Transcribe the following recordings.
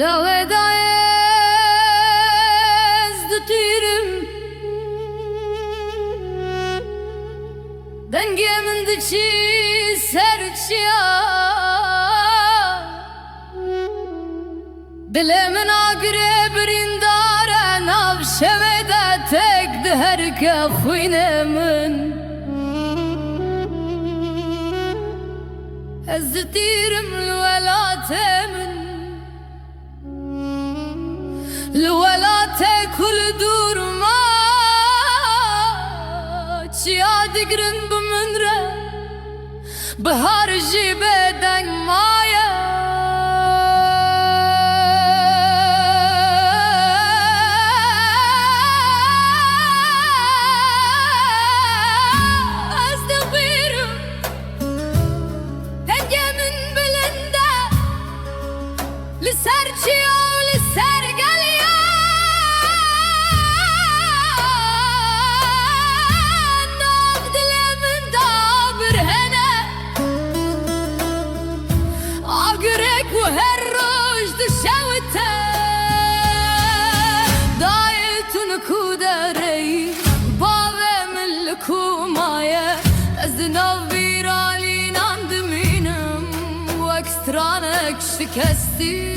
لو دايز دتيرم دنگه من دچی سرچیا دل من آگره برینداره ناو شویده تک دهر که خوینه من از دتیرم الولات من الولات كل دور ما چیا دگرن بمنره بهار جیبه دنگ مایا از دغیرم دنگه من بلنده لسر چیا و لسر گلیا ناف دل من دابر هنه آگرک و هر روش دشوته دایتون کودری باوه من لکو مایه از ناو ویرانی ناندمینم و اکسترانک شکستی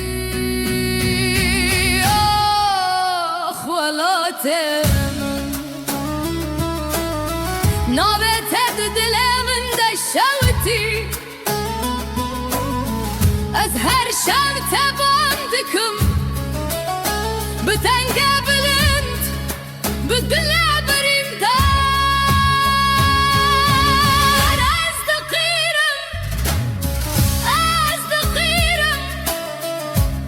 من نابت دل من دشوتي از هر شب تباندكم بتنگ بلند بدل بریم دار از دقیرم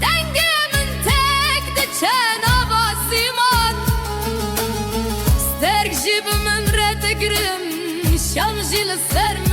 دنگ من تک دچن آباسیمان سترگ جیب من را تگرم شمجی لسر